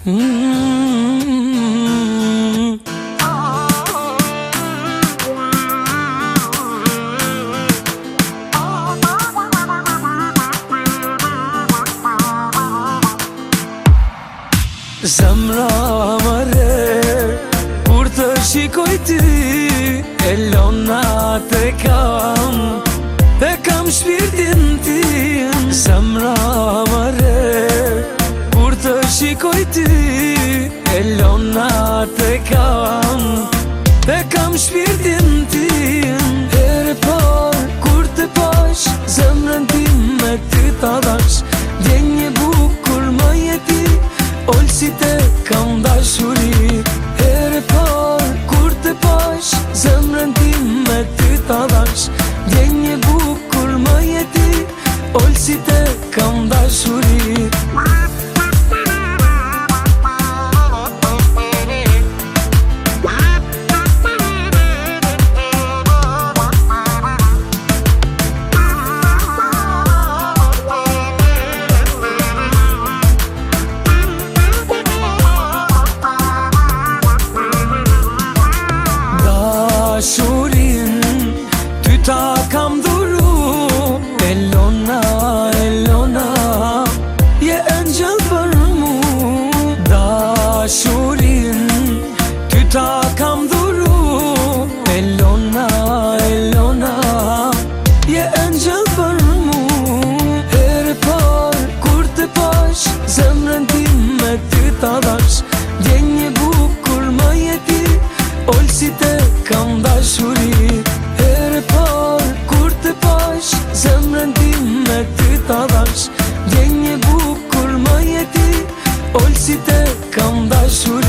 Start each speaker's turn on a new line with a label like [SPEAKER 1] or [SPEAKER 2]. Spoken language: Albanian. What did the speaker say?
[SPEAKER 1] Zemra mare, kur të shikoj ty, e lona te kam shpirtin tim. Zemra mare, kur të shikoj ty, e lona te kam shpirtin tim. Herë parë kur të pash, zemrën tim me ty ta dash, djenje bukur më jeti, olë si te kam dashuri. Herë parë kur të pash, zemrën tim me ty ta dash, djenje bukur më jeti, olë si te kam dashuri. Dashurin ty ta kam dhuru, Elona, Elona, je engjëll për mu. Dashurin ty ta kam dhuru, Elona, Elona, je engjëll për mu. Herë parë kur të pash, zemrën tim me ty ta dash, djenje bukur më jeti, olë si te kam dashuri. Herë parë kur të pash, zemrën tim me ty ta dash, djenje bukur më jeti, olë si te kam dashuri.